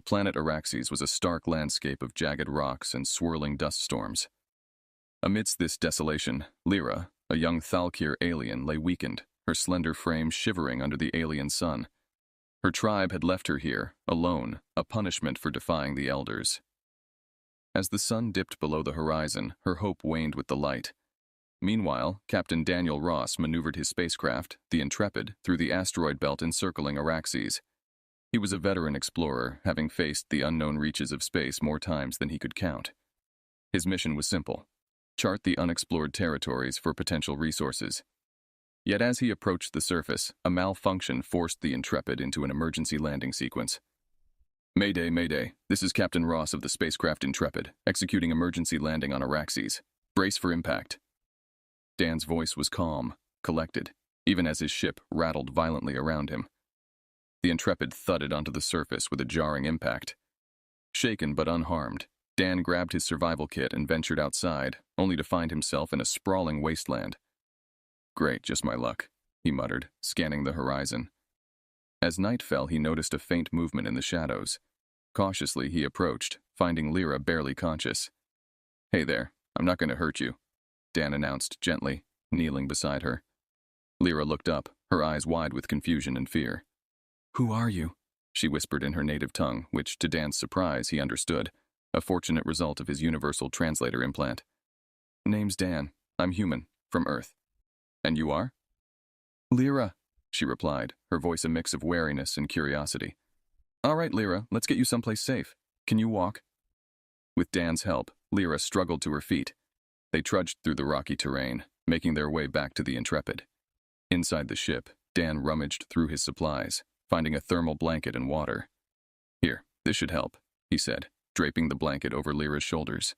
planet Araxes was a stark landscape of jagged rocks and swirling dust storms. Amidst this desolation, Lyra, a young Thalkir alien, lay weakened, her slender frame shivering under the alien sun. Her tribe had left her here, alone, a punishment for defying the elders. As the sun dipped below the horizon, her hope waned with the light. Meanwhile, Captain Daniel Ross maneuvered his spacecraft, the Intrepid, through the asteroid belt encircling Araxes. He was a veteran explorer, having faced the unknown reaches of space more times than he could count. His mission was simple: chart the unexplored territories for potential resources. Yet as he approached the surface, a malfunction forced the Intrepid into an emergency landing sequence. "Mayday, Mayday, this is Captain Ross of the spacecraft Intrepid, executing emergency landing on Araxes. Brace for impact." Dan's voice was calm, collected, even as his ship rattled violently around him. The Intrepid thudded onto the surface with a jarring impact. Shaken but unharmed, Dan grabbed his survival kit and ventured outside, only to find himself in a sprawling wasteland. "Great, just my luck," he muttered, scanning the horizon. As night fell, he noticed a faint movement in the shadows. Cautiously, he approached, finding Lyra barely conscious. "Hey there, I'm not going to hurt you," Dan announced gently, kneeling beside her. Lyra looked up, her eyes wide with confusion and fear. "Who are you?" she whispered in her native tongue, which, to Dan's surprise, he understood, a fortunate result of his universal translator implant. "Name's Dan. I'm human, from Earth." "And you are?" "Lyra," she replied, her voice a mix of wariness and curiosity. "All right, Lyra, let's get you someplace safe. Can you walk?" With Dan's help, Lyra struggled to her feet. They trudged through the rocky terrain, making their way back to the Intrepid. Inside the ship, Dan rummaged through his supplies, finding a thermal blanket and water. "Here, this should help," he said, draping the blanket over Lyra's shoulders.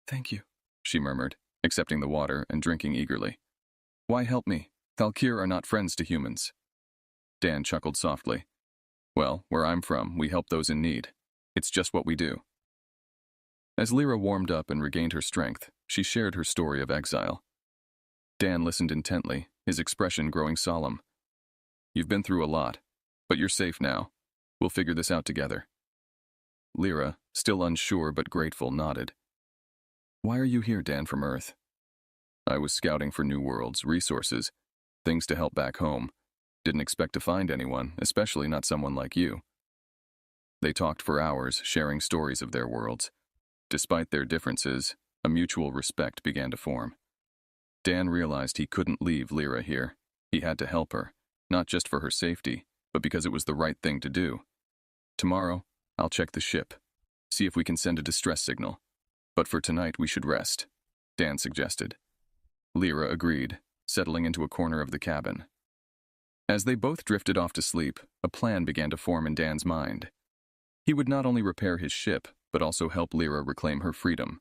"Thank you," she murmured, accepting the water and drinking eagerly. "Why help me? Thalkir are not friends to humans." Dan chuckled softly. "Well, where I'm from, we help those in need. It's just what we do." As Lyra warmed up and regained her strength, she shared her story of exile. Dan listened intently, his expression growing solemn. "You've been through a lot, but you're safe now. We'll figure this out together." Lyra, still unsure but grateful, nodded. "Why are you here, Dan, from Earth?" "I was scouting for new worlds, resources, things to help back home. Didn't expect to find anyone, especially not someone like you." They talked for hours, sharing stories of their worlds. Despite their differences, a mutual respect began to form. Dan realized he couldn't leave Lyra here. He had to help her, not just for her safety, but because it was the right thing to do. "Tomorrow, I'll check the ship, see if we can send a distress signal. But for tonight, we should rest," Dan suggested. Lyra agreed, settling into a corner of the cabin. As they both drifted off to sleep, a plan began to form in Dan's mind. He would not only repair his ship, but also help Lyra reclaim her freedom.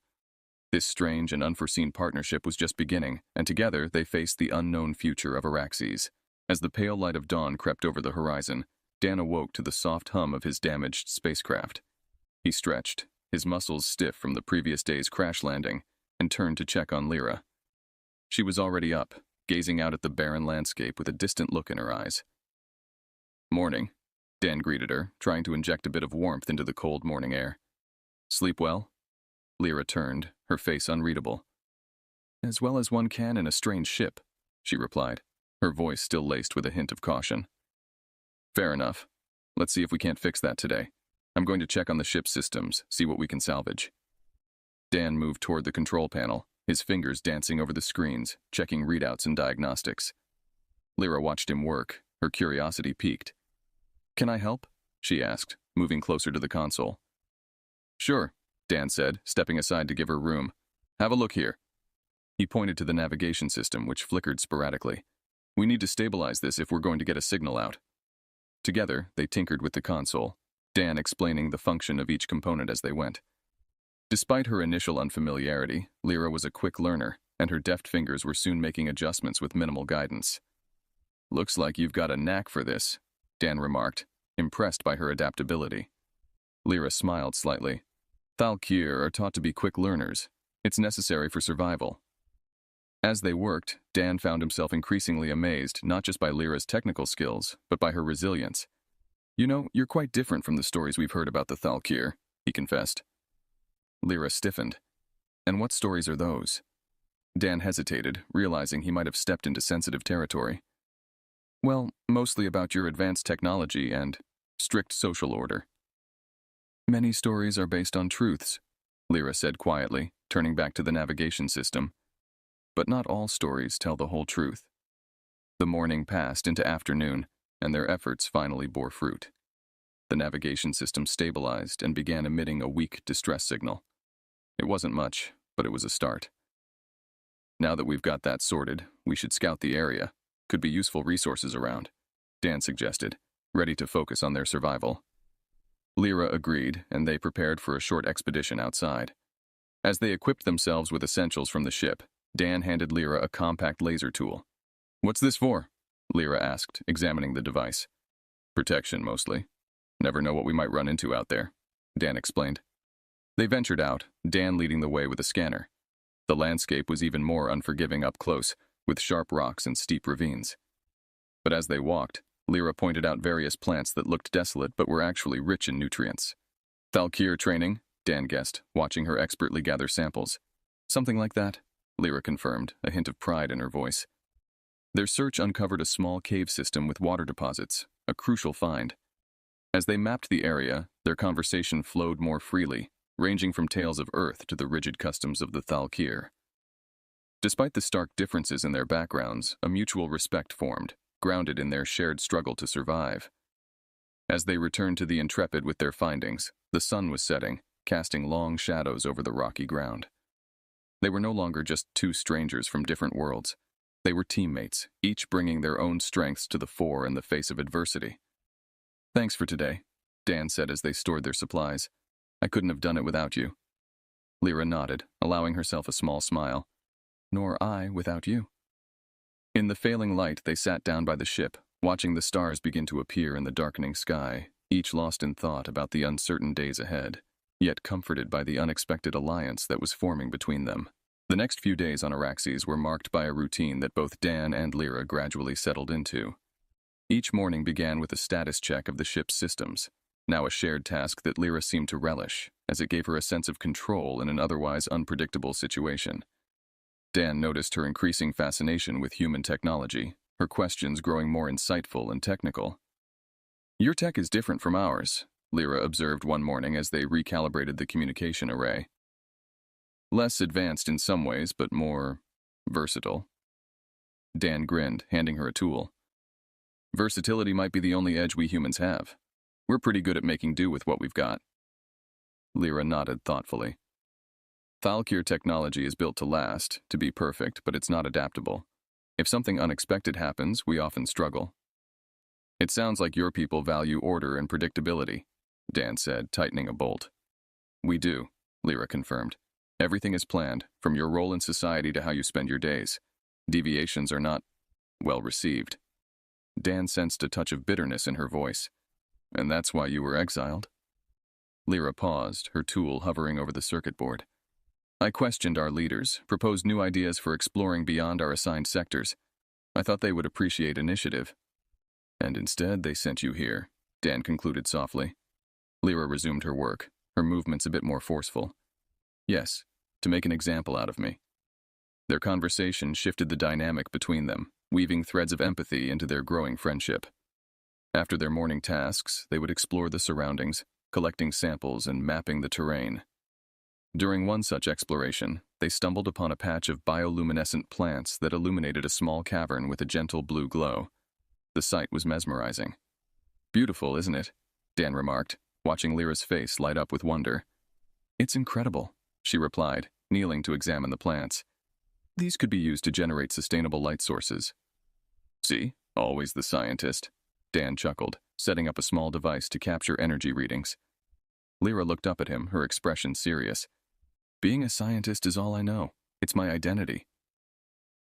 This strange and unforeseen partnership was just beginning, and together they faced the unknown future of Araxes. As the pale light of dawn crept over the horizon, Dan awoke to the soft hum of his damaged spacecraft. He stretched, his muscles stiff from the previous day's crash landing, and turned to check on Lyra. She was already up, gazing out at the barren landscape with a distant look in her eyes. "Morning," Dan greeted her, trying to inject a bit of warmth into the cold morning air. "Sleep well?" Lyra turned, her face unreadable. "As well as one can in a strange ship," she replied, her voice still laced with a hint of caution. "Fair enough. Let's see if we can't fix that today. I'm going to check on the ship's systems, see what we can salvage." Dan moved toward the control panel, his fingers dancing over the screens, checking readouts and diagnostics. Lyra watched him work, her curiosity piqued. "Can I help?" she asked, moving closer to the console. "Sure," Dan said, stepping aside to give her room. "Have a look here." He pointed to the navigation system, which flickered sporadically. "We need to stabilize this if we're going to get a signal out." Together, they tinkered with the console, Dan explaining the function of each component as they went. Despite her initial unfamiliarity, Lyra was a quick learner, and her deft fingers were soon making adjustments with minimal guidance. "Looks like you've got a knack for this," Dan remarked, impressed by her adaptability. Lyra smiled slightly. "Thalkir are taught to be quick learners. It's necessary for survival." As they worked, Dan found himself increasingly amazed not just by Lyra's technical skills, but by her resilience. You know, you're quite different from the stories we've heard about the Thalkir, he confessed. Lyra stiffened. And what stories are those? Dan hesitated, realizing he might have stepped into sensitive territory. Well, mostly about your advanced technology and strict social order. Many stories are based on truths, Lyra said quietly, turning back to the navigation system. But not all stories tell the whole truth. The morning passed into afternoon, and their efforts finally bore fruit. The navigation system stabilized and began emitting a weak distress signal. It wasn't much, but it was a start. Now that we've got that sorted, we should scout the area. Could be useful resources around, Dan suggested, ready to focus on their survival. Lyra agreed, and they prepared for a short expedition outside. As they equipped themselves with essentials from the ship, Dan handed Lyra a compact laser tool. What's this for? Lyra asked, examining the device. Protection, mostly. Never know what we might run into out there, Dan explained. They ventured out, Dan leading the way with a scanner. The landscape was even more unforgiving up close, with sharp rocks and steep ravines. But as they walked, Lyra pointed out various plants that looked desolate but were actually rich in nutrients. Thalkir training, Dan guessed, watching her expertly gather samples. Something like that, Lyra confirmed, a hint of pride in her voice. Their search uncovered a small cave system with water deposits, a crucial find. As they mapped the area, their conversation flowed more freely, ranging from tales of Earth to the rigid customs of the Thalkir. Despite the stark differences in their backgrounds, a mutual respect formed, grounded in their shared struggle to survive. As they returned to the Intrepid with their findings, the sun was setting, casting long shadows over the rocky ground. They were no longer just two strangers from different worlds. They were teammates, each bringing their own strengths to the fore in the face of adversity. Thanks for today, Dan said as they stored their supplies. I couldn't have done it without you. Lyra nodded, allowing herself a small smile. Nor I without you. In the failing light, they sat down by the ship, watching the stars begin to appear in the darkening sky, each lost in thought about the uncertain days ahead, yet comforted by the unexpected alliance that was forming between them. The next few days on Araxes were marked by a routine that both Dan and Lyra gradually settled into. Each morning began with a status check of the ship's systems, now a shared task that Lyra seemed to relish, as it gave her a sense of control in an otherwise unpredictable situation. Dan noticed her increasing fascination with human technology, her questions growing more insightful and technical. Your tech is different from ours, Lyra observed one morning as they recalibrated the communication array. Less advanced in some ways, but more versatile. Dan grinned, handing her a tool. Versatility might be the only edge we humans have. We're pretty good at making do with what we've got. Lyra nodded thoughtfully. Thalkir technology is built to last, to be perfect, but it's not adaptable. If something unexpected happens, we often struggle. It sounds like your people value order and predictability, Dan said, tightening a bolt. We do, Lyra confirmed. Everything is planned, from your role in society to how you spend your days. Deviations are not well received. Dan sensed a touch of bitterness in her voice. And that's why you were exiled? Lyra paused, her tool hovering over the circuit board. I questioned our leaders, proposed new ideas for exploring beyond our assigned sectors. I thought they would appreciate initiative. And instead, they sent you here, Dan concluded softly. Lyra resumed her work, her movements a bit more forceful. Yes, to make an example out of me. Their conversation shifted the dynamic between them, weaving threads of empathy into their growing friendship. After their morning tasks, they would explore the surroundings, collecting samples and mapping the terrain. During one such exploration, they stumbled upon a patch of bioluminescent plants that illuminated a small cavern with a gentle blue glow. The sight was mesmerizing. Beautiful, isn't it? Dan remarked, watching Lyra's face light up with wonder. It's incredible, she replied, kneeling to examine the plants. These could be used to generate sustainable light sources. See, always the scientist, Dan chuckled, setting up a small device to capture energy readings. Lyra looked up at him, her expression serious. Being a scientist is all I know. It's my identity.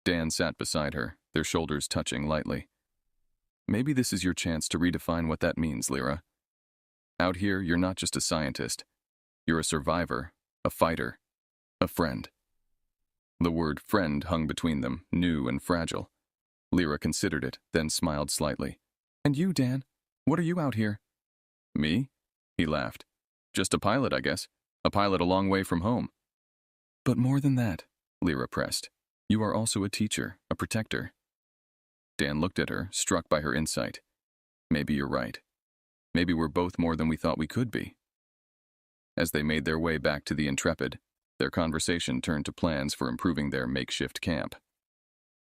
Dan sat beside her, their shoulders touching lightly. Maybe this is your chance to redefine what that means, Lyra. Out here, you're not just a scientist. You're a survivor, a fighter, a friend. The word friend hung between them, new and fragile. Lyra considered it, then smiled slightly. And you, Dan? What are you out here? Me? He laughed. Just a pilot, I guess. A pilot a long way from home. But more than that, Lyra pressed. You are also a teacher, a protector. Dan looked at her, struck by her insight. Maybe you're right. Maybe we're both more than we thought we could be. As they made their way back to the Intrepid, their conversation turned to plans for improving their makeshift camp.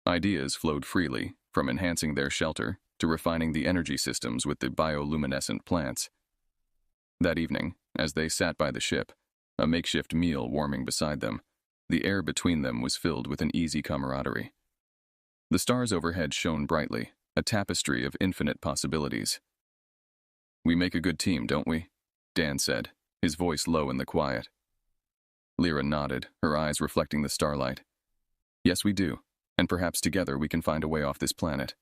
Ideas flowed freely, from enhancing their shelter to refining the energy systems with the bioluminescent plants. That evening, as they sat by the ship, a makeshift meal warming beside them, the air between them was filled with an easy camaraderie. The stars overhead shone brightly, a tapestry of infinite possibilities. We make a good team, don't we? Dan said, his voice low in the quiet. Lyra nodded, her eyes reflecting the starlight. Yes, we do, and perhaps together we can find a way off this planet.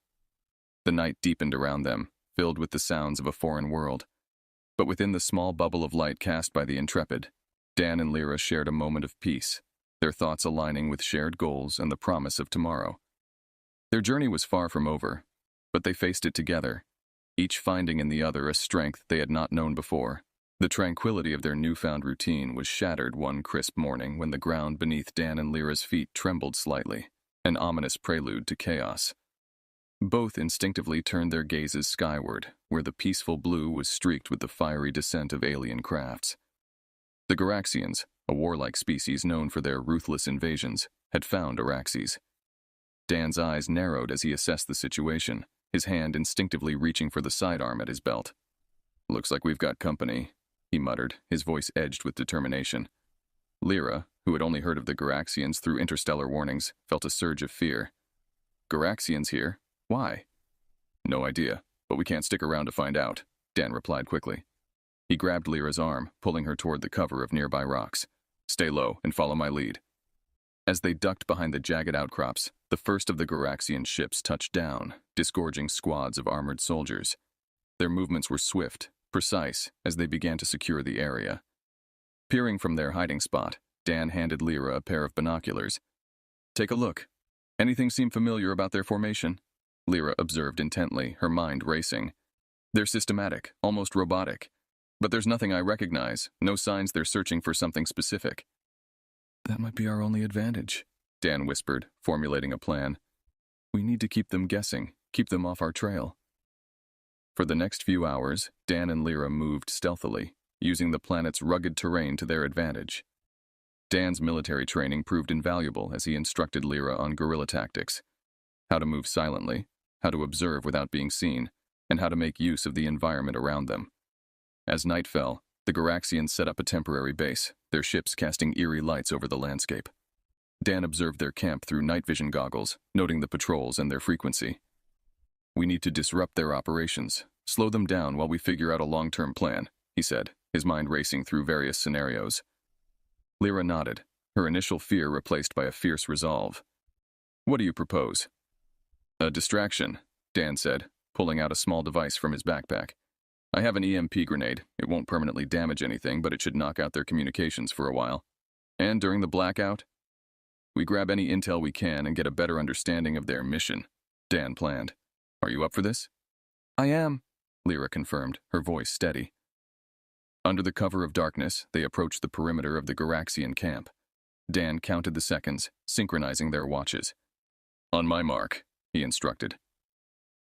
The night deepened around them, filled with the sounds of a foreign world. But within the small bubble of light cast by the Intrepid, Dan and Lyra shared a moment of peace, their thoughts aligning with shared goals and the promise of tomorrow. Their journey was far from over, but they faced it together, each finding in the other a strength they had not known before. The tranquility of their newfound routine was shattered one crisp morning when the ground beneath Dan and Lyra's feet trembled slightly, an ominous prelude to chaos. Both instinctively turned their gazes skyward, where the peaceful blue was streaked with the fiery descent of alien crafts. The Garaxians, a warlike species known for their ruthless invasions, had found Araxes. Dan's eyes narrowed as he assessed the situation, his hand instinctively reaching for the sidearm at his belt. Looks like we've got company, he muttered, his voice edged with determination. Lyra, who had only heard of the Garaxians through interstellar warnings, felt a surge of fear. Garaxians here? Why? No idea, but we can't stick around to find out, Dan replied quickly. He grabbed Lyra's arm, pulling her toward the cover of nearby rocks. Stay low and follow my lead. As they ducked behind the jagged outcrops, the first of the Garaxian ships touched down, disgorging squads of armored soldiers. Their movements were swift, precise, as they began to secure the area. Peering from their hiding spot, Dan handed Lyra a pair of binoculars. Take a look. Anything seem familiar about their formation? Lyra observed intently, her mind racing. They're systematic, almost robotic. But there's nothing I recognize, no signs they're searching for something specific. That might be our only advantage, Dan whispered, formulating a plan. We need to keep them guessing, keep them off our trail. For the next few hours, Dan and Lyra moved stealthily, using the planet's rugged terrain to their advantage. Dan's military training proved invaluable as he instructed Lyra on guerrilla tactics, how to move silently, how to observe without being seen, and how to make use of the environment around them. As night fell, the Garaxians set up a temporary base, their ships casting eerie lights over the landscape. Dan observed their camp through night vision goggles, noting the patrols and their frequency. We need to disrupt their operations, slow them down while we figure out a long-term plan, he said, his mind racing through various scenarios. Lyra nodded, her initial fear replaced by a fierce resolve. What do you propose? A distraction, Dan said, pulling out a small device from his backpack. I have an EMP grenade. It won't permanently damage anything, but it should knock out their communications for a while. And during the blackout, we grab any intel we can and get a better understanding of their mission, Dan planned. Are you up for this? I am, Lyra confirmed, her voice steady. Under the cover of darkness, they approached the perimeter of the Garaxian camp. Dan counted the seconds, synchronizing their watches. On my mark, he instructed.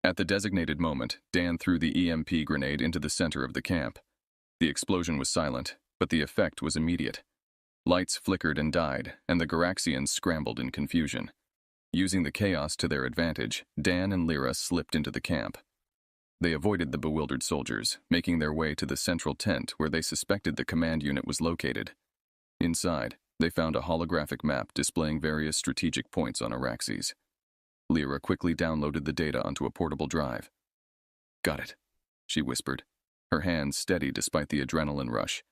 At the designated moment, Dan threw the EMP grenade into the center of the camp. The explosion was silent, but the effect was immediate. Lights flickered and died, and the Garaxians scrambled in confusion. Using the chaos to their advantage, Dan and Lyra slipped into the camp. They avoided the bewildered soldiers, making their way to the central tent where they suspected the command unit was located. Inside, they found a holographic map displaying various strategic points on Araxes. Lyra quickly downloaded the data onto a portable drive. Got it, she whispered, her hands steady despite the adrenaline rush.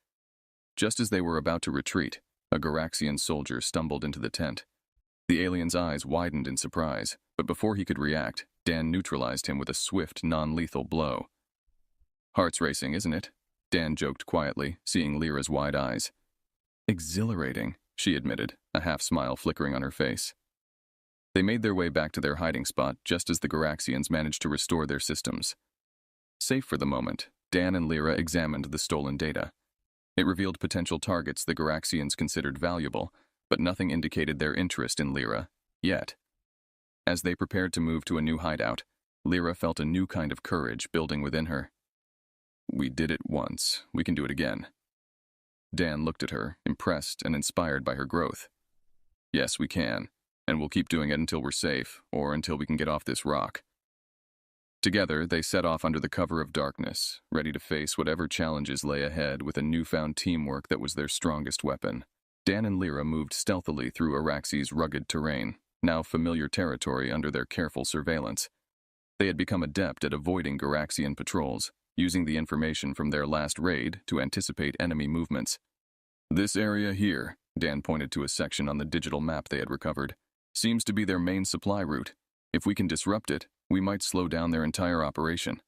Just as they were about to retreat, a Garaxian soldier stumbled into the tent. The alien's eyes widened in surprise, but before he could react, Dan neutralized him with a swift, non-lethal blow. Heart's racing, isn't it? Dan joked quietly, seeing Lyra's wide eyes. Exhilarating, she admitted, a half-smile flickering on her face. They made their way back to their hiding spot just as the Garaxians managed to restore their systems. Safe for the moment, Dan and Lyra examined the stolen data. It revealed potential targets the Garaxians considered valuable, but nothing indicated their interest in Lyra, yet. As they prepared to move to a new hideout, Lyra felt a new kind of courage building within her. "We did it once. We can do it again." Dan looked at her, impressed and inspired by her growth. "Yes, we can, and we'll keep doing it until we're safe, or until we can get off this rock." Together, they set off under the cover of darkness, ready to face whatever challenges lay ahead with a newfound teamwork that was their strongest weapon. Dan and Lyra moved stealthily through Araxi's rugged terrain, now familiar territory under their careful surveillance. They had become adept at avoiding Garaxian patrols, using the information from their last raid to anticipate enemy movements. "This area here," Dan pointed to a section on the digital map they had recovered, "seems to be their main supply route. If we can disrupt it, we might slow down their entire operation."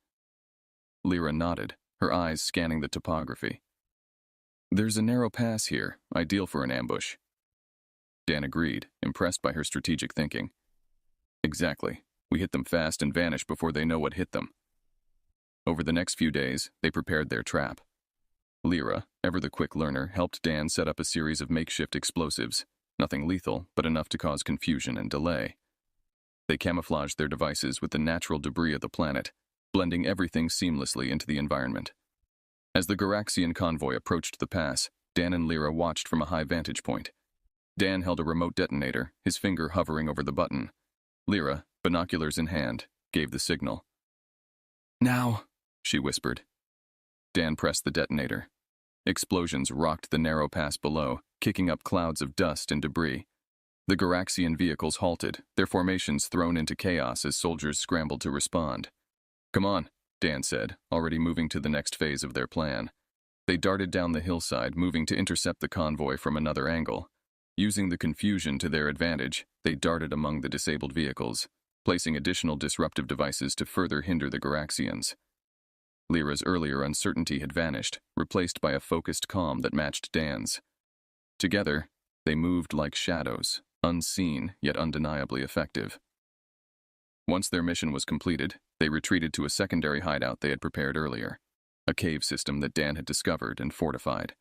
Lyra nodded, her eyes scanning the topography. "There's a narrow pass here, ideal for an ambush." Dan agreed, impressed by her strategic thinking. "Exactly. We hit them fast and vanish before they know what hit them." Over the next few days, they prepared their trap. Lyra, ever the quick learner, helped Dan set up a series of makeshift explosives, nothing lethal, but enough to cause confusion and delay. They camouflaged their devices with the natural debris of the planet, blending everything seamlessly into the environment. As the Garaxian convoy approached the pass, Dan and Lyra watched from a high vantage point. Dan held a remote detonator, his finger hovering over the button. Lyra, binoculars in hand, gave the signal. "Now," she whispered. Dan pressed the detonator. Explosions rocked the narrow pass below, kicking up clouds of dust and debris. The Garaxian vehicles halted, their formations thrown into chaos as soldiers scrambled to respond. "Come on," Dan said, already moving to the next phase of their plan. They darted down the hillside, moving to intercept the convoy from another angle. Using the confusion to their advantage, they darted among the disabled vehicles, placing additional disruptive devices to further hinder the Garaxians. Lyra's earlier uncertainty had vanished, replaced by a focused calm that matched Dan's. Together, they moved like shadows, unseen yet undeniably effective. Once their mission was completed, they retreated to a secondary hideout they had prepared earlier, a cave system that Dan had discovered and fortified.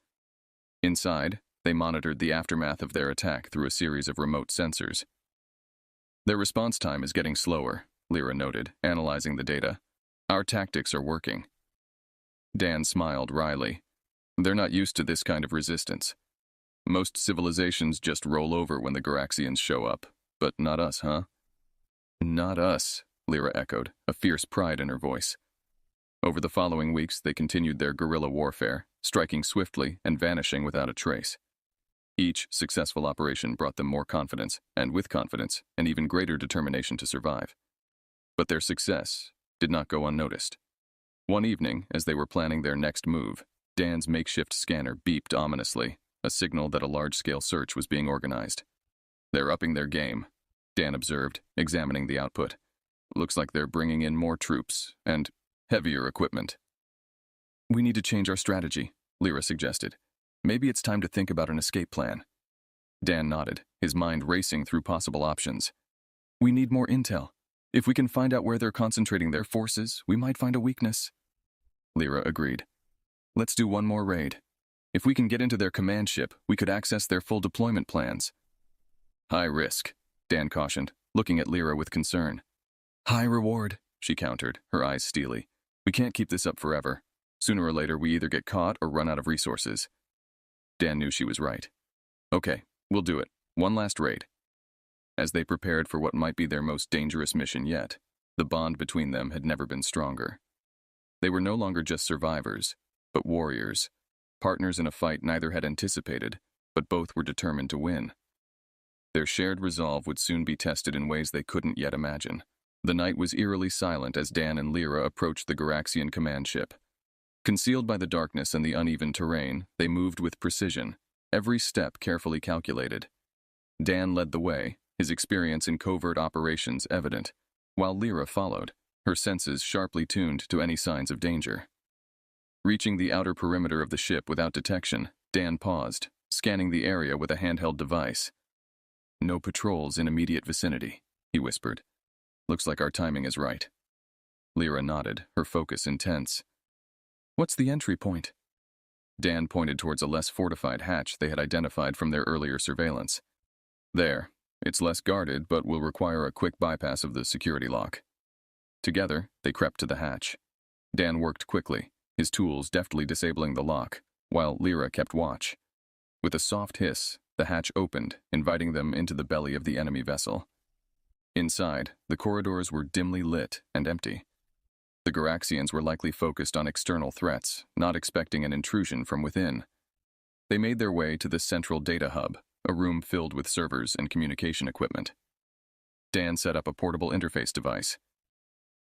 Inside, they monitored the aftermath of their attack through a series of remote sensors. "Their response time is getting slower," Lyra noted, analyzing the data. "Our tactics are working." Dan smiled wryly. "They're not used to this kind of resistance. Most civilizations just roll over when the Garaxians show up, but not us, huh?" "Not us," Lyra echoed, a fierce pride in her voice. Over the following weeks, they continued their guerrilla warfare, striking swiftly and vanishing without a trace. Each successful operation brought them more confidence, and with confidence, an even greater determination to survive. But their success did not go unnoticed. One evening, as they were planning their next move, Dan's makeshift scanner beeped ominously, a signal that a large-scale search was being organized. "They're upping their game," Dan observed, examining the output. "Looks like they're bringing in more troops and heavier equipment." "We need to change our strategy," Lyra suggested. "Maybe it's time to think about an escape plan." Dan nodded, his mind racing through possible options. "We need more intel. If we can find out where they're concentrating their forces, we might find a weakness." Lyra agreed. "Let's do one more raid. If we can get into their command ship, we could access their full deployment plans." "High risk," Dan cautioned, looking at Lyra with concern. "High reward," she countered, her eyes steely. "We can't keep this up forever. Sooner or later, we either get caught or run out of resources." Dan knew she was right. "Okay, we'll do it. One last raid." As they prepared for what might be their most dangerous mission yet, the bond between them had never been stronger. They were no longer just survivors, but warriors, partners in a fight neither had anticipated, but both were determined to win. Their shared resolve would soon be tested in ways they couldn't yet imagine. The night was eerily silent as Dan and Lyra approached the Garaxian command ship. Concealed by the darkness and the uneven terrain, they moved with precision, every step carefully calculated. Dan led the way, his experience in covert operations evident, while Lyra followed, her senses sharply tuned to any signs of danger. Reaching the outer perimeter of the ship without detection, Dan paused, scanning the area with a handheld device. "No patrols in immediate vicinity," he whispered. "Looks like our timing is right." Lyra nodded, her focus intense. What's the entry point? Dan pointed towards a less fortified hatch they had identified from their earlier surveillance. There. It's less guarded, but will require a quick bypass of the security lock. Together, they crept to the hatch. Dan worked quickly, his tools deftly disabling the lock, while Lyra kept watch. With a soft hiss, the hatch opened, inviting them into the belly of the enemy vessel. Inside, the corridors were dimly lit and empty. The Garaxians were likely focused on external threats, not expecting an intrusion from within. They made their way to the central data hub, a room filled with servers and communication equipment. Dan set up a portable interface device.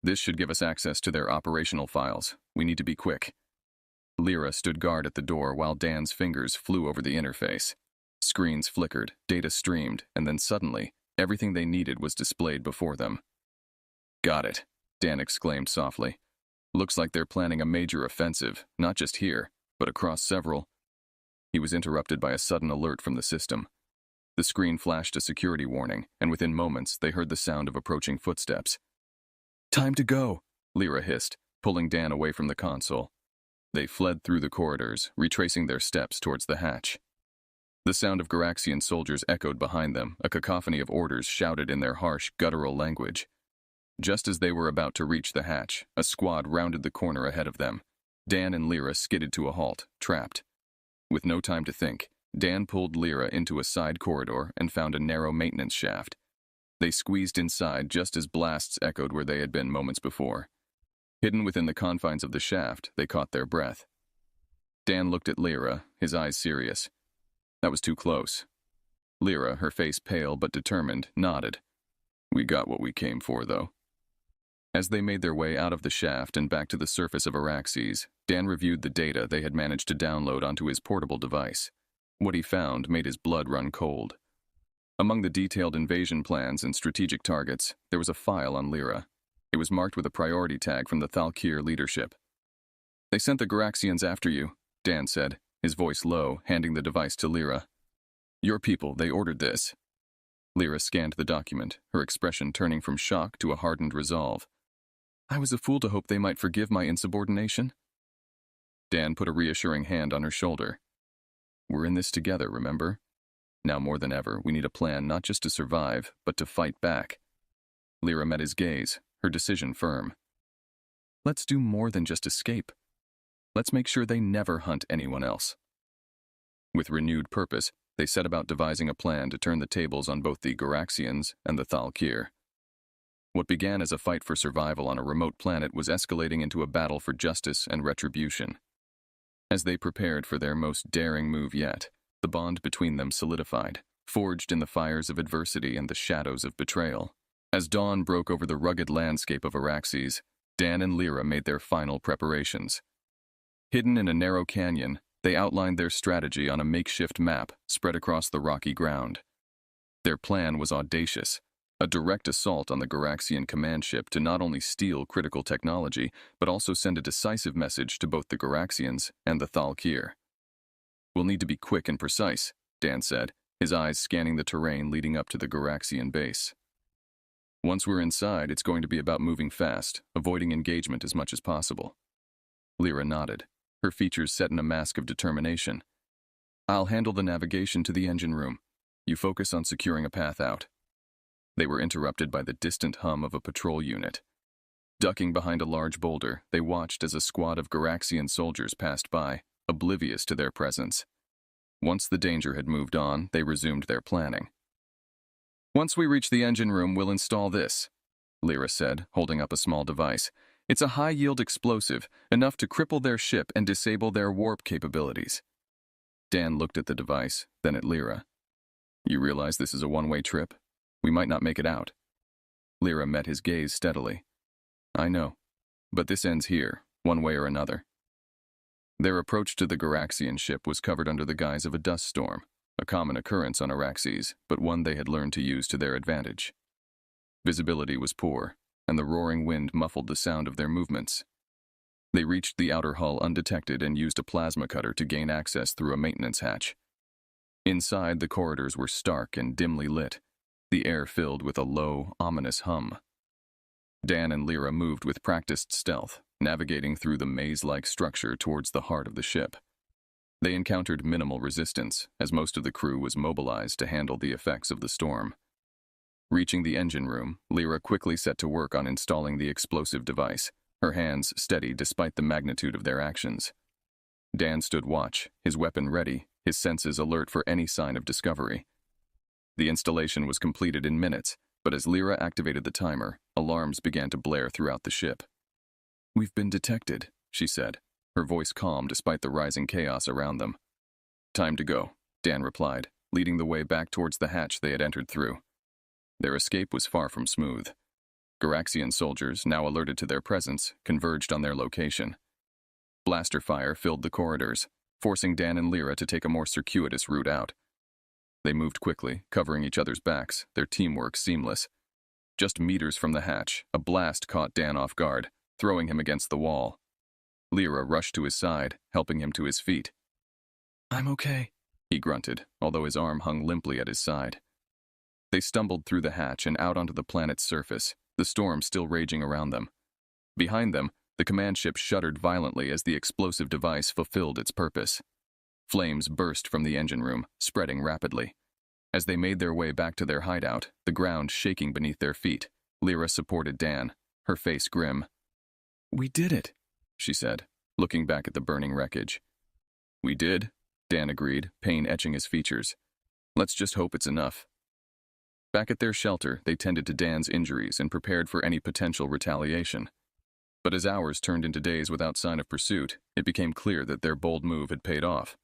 This should give us access to their operational files. We need to be quick. Lyra stood guard at the door while Dan's fingers flew over the interface. Screens flickered, data streamed, and then suddenly, everything they needed was displayed before them. Got it, Dan exclaimed softly. Looks like they're planning a major offensive, not just here, but across several. He was interrupted by a sudden alert from the system. The screen flashed a security warning, and within moments they heard the sound of approaching footsteps. Time to go, Lyra hissed, pulling Dan away from the console. They fled through the corridors, retracing their steps towards the hatch. The sound of Garaxian soldiers echoed behind them, a cacophony of orders shouted in their harsh, guttural language. Just as they were about to reach the hatch, a squad rounded the corner ahead of them. Dan and Lyra skidded to a halt, trapped. With no time to think, Dan pulled Lyra into a side corridor and found a narrow maintenance shaft. They squeezed inside just as blasts echoed where they had been moments before. Hidden within the confines of the shaft, they caught their breath. Dan looked at Lyra, his eyes serious. That was too close. Lyra, her face pale but determined, nodded. We got what we came for, though. As they made their way out of the shaft and back to the surface of Araxes, Dan reviewed the data they had managed to download onto his portable device. What he found made his blood run cold. Among the detailed invasion plans and strategic targets, there was a file on Lyra. It was marked with a priority tag from the Thalkir leadership. They sent the Garaxians after you, Dan said, his voice low, handing the device to Lyra. Your people, they ordered this. Lyra scanned the document, her expression turning from shock to a hardened resolve. I was a fool to hope they might forgive my insubordination. Dan put a reassuring hand on her shoulder. We're in this together, remember? Now more than ever, we need a plan not just to survive, but to fight back. Lyra met his gaze, her decision firm. Let's do more than just escape. Let's make sure they never hunt anyone else. With renewed purpose, they set about devising a plan to turn the tables on both the Garaxians and the Thalkir. What began as a fight for survival on a remote planet was escalating into a battle for justice and retribution. As they prepared for their most daring move yet, the bond between them solidified, forged in the fires of adversity and the shadows of betrayal. As dawn broke over the rugged landscape of Araxes, Dan and Lyra made their final preparations. Hidden in a narrow canyon, they outlined their strategy on a makeshift map spread across the rocky ground. Their plan was audacious, a direct assault on the Garaxian command ship to not only steal critical technology, but also send a decisive message to both the Garaxians and the Thalkir. We'll need to be quick and precise, Dan said, his eyes scanning the terrain leading up to the Garaxian base. Once we're inside, it's going to be about moving fast, avoiding engagement as much as possible. Lyra nodded, her features set in a mask of determination. I'll handle the navigation to the engine room. You focus on securing a path out. They were interrupted by the distant hum of a patrol unit. Ducking behind a large boulder, they watched as a squad of Garaxian soldiers passed by, oblivious to their presence. Once the danger had moved on, they resumed their planning. Once we reach the engine room, we'll install this, Lyra said, holding up a small device. It's a high-yield explosive, enough to cripple their ship and disable their warp capabilities. Dan looked at the device, then at Lyra. You realize this is a one-way trip? We might not make it out. Lyra met his gaze steadily. I know, but this ends here, one way or another. Their approach to the Garaxian ship was covered under the guise of a dust storm, a common occurrence on Araxes, but one they had learned to use to their advantage. Visibility was poor, and the roaring wind muffled the sound of their movements. They reached the outer hull undetected and used a plasma cutter to gain access through a maintenance hatch. Inside, the corridors were stark and dimly lit, the air filled with a low, ominous hum. Dan and Lyra moved with practiced stealth, navigating through the maze-like structure towards the heart of the ship. They encountered minimal resistance, as most of the crew was mobilized to handle the effects of the storm. Reaching the engine room, Lyra quickly set to work on installing the explosive device, her hands steady despite the magnitude of their actions. Dan stood watch, his weapon ready, his senses alert for any sign of discovery. The installation was completed in minutes, but as Lyra activated the timer, alarms began to blare throughout the ship. "We've been detected," she said, her voice calm despite the rising chaos around them. "Time to go," Dan replied, leading the way back towards the hatch they had entered through. Their escape was far from smooth. Garaxian soldiers, now alerted to their presence, converged on their location. Blaster fire filled the corridors, forcing Dan and Lyra to take a more circuitous route out. They moved quickly, covering each other's backs, their teamwork seamless. Just meters from the hatch, a blast caught Dan off guard, throwing him against the wall. Lyra rushed to his side, helping him to his feet. "I'm okay," he grunted, although his arm hung limply at his side. They stumbled through the hatch and out onto the planet's surface, the storm still raging around them. Behind them, the command ship shuddered violently as the explosive device fulfilled its purpose. Flames burst from the engine room, spreading rapidly. As they made their way back to their hideout, the ground shaking beneath their feet, Lyra supported Dan, her face grim. "We did it," she said, looking back at the burning wreckage. "We did," Dan agreed, pain etching his features. "Let's just hope it's enough." Back at their shelter, they tended to Dan's injuries and prepared for any potential retaliation. But as hours turned into days without sign of pursuit, it became clear that their bold move had paid off.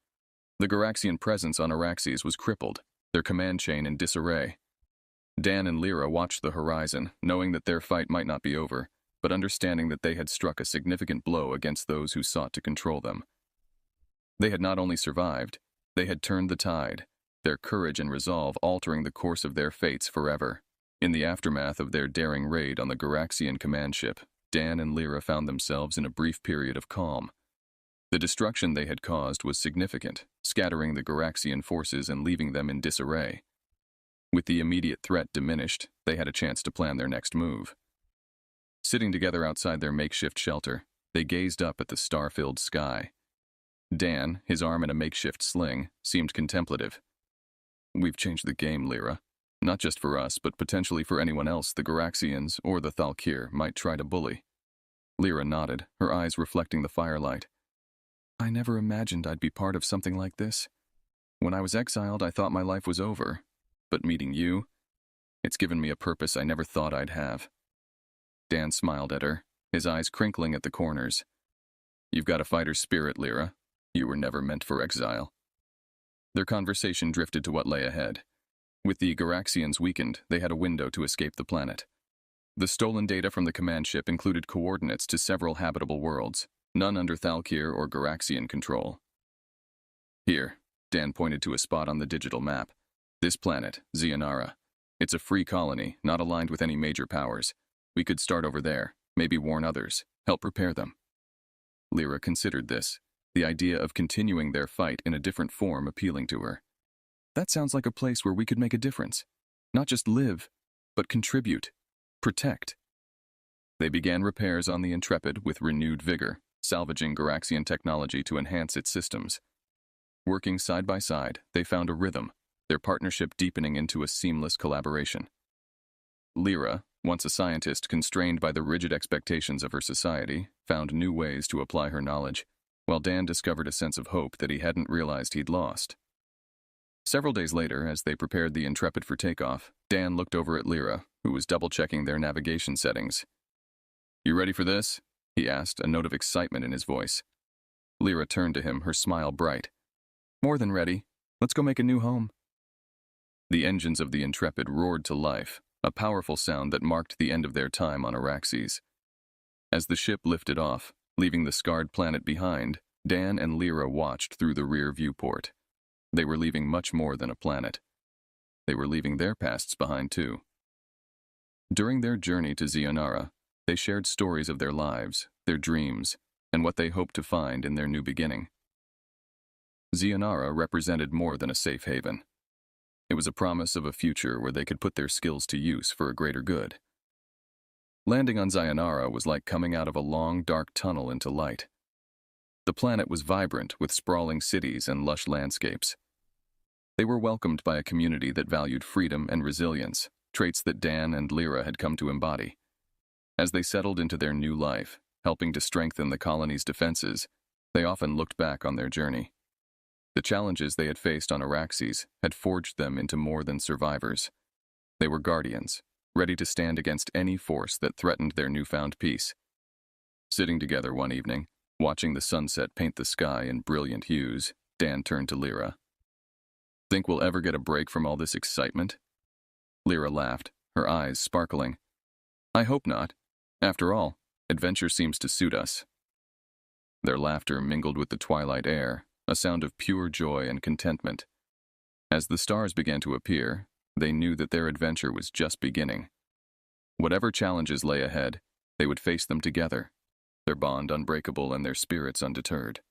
The Garaxian presence on Araxes was crippled, their command chain in disarray. Dan and Lyra watched the horizon, knowing that their fight might not be over, but understanding that they had struck a significant blow against those who sought to control them. They had not only survived, they had turned the tide, their courage and resolve altering the course of their fates forever. In the aftermath of their daring raid on the Garaxian command ship, Dan and Lyra found themselves in a brief period of calm. The destruction they had caused was significant, scattering the Garaxian forces and leaving them in disarray. With the immediate threat diminished, they had a chance to plan their next move. Sitting together outside their makeshift shelter, they gazed up at the star-filled sky. Dan, his arm in a makeshift sling, seemed contemplative. "We've changed the game, Lyra. Not just for us, but potentially for anyone else the Garaxians or the Thalkir might try to bully." Lyra nodded, her eyes reflecting the firelight. "I never imagined I'd be part of something like this. When I was exiled, I thought my life was over. But meeting you, it's given me a purpose I never thought I'd have." Dan smiled at her, his eyes crinkling at the corners. "You've got a fighter's spirit, Lyra. You were never meant for exile." Their conversation drifted to what lay ahead. With the Garaxians weakened, they had a window to escape the planet. The stolen data from the command ship included coordinates to several habitable worlds, none under Thalkir or Garaxian control. "Here," Dan pointed to a spot on the digital map. "This planet, Zionara. It's a free colony, not aligned with any major powers. We could start over there, maybe warn others, help prepare them." Lyra considered this, the idea of continuing their fight in a different form appealing to her. "That sounds like a place where we could make a difference. Not just live, but contribute, protect." They began repairs on the Intrepid with renewed vigor, salvaging Garaxian technology to enhance its systems. Working side by side, they found a rhythm, their partnership deepening into a seamless collaboration. Lyra, once a scientist constrained by the rigid expectations of her society, found new ways to apply her knowledge, while Dan discovered a sense of hope that he hadn't realized he'd lost. Several days later, as they prepared the Intrepid for takeoff, Dan looked over at Lyra, who was double-checking their navigation settings. "You ready for this?" he asked, a note of excitement in his voice. Lyra turned to him, her smile bright. "More than ready. Let's go make a new home." The engines of the Intrepid roared to life, a powerful sound that marked the end of their time on Araxes. As the ship lifted off, leaving the scarred planet behind, Dan and Lyra watched through the rear viewport. They were leaving much more than a planet. They were leaving their pasts behind, too. During their journey to Zionara, they shared stories of their lives, their dreams, and what they hoped to find in their new beginning. Zionara represented more than a safe haven. It was a promise of a future where they could put their skills to use for a greater good. Landing on Zayanara was like coming out of a long, dark tunnel into light. The planet was vibrant with sprawling cities and lush landscapes. They were welcomed by a community that valued freedom and resilience, traits that Dan and Lyra had come to embody. As they settled into their new life, helping to strengthen the colony's defenses, they often looked back on their journey. The challenges they had faced on Araxes had forged them into more than survivors. They were guardians, ready to stand against any force that threatened their newfound peace. Sitting together one evening, watching the sunset paint the sky in brilliant hues, Dan turned to Lyra. "Think we'll ever get a break from all this excitement?" Lyra laughed, her eyes sparkling. "I hope not. After all, adventure seems to suit us." Their laughter mingled with the twilight air, a sound of pure joy and contentment. As the stars began to appear, they knew that their adventure was just beginning. Whatever challenges lay ahead, they would face them together, their bond unbreakable and their spirits undeterred.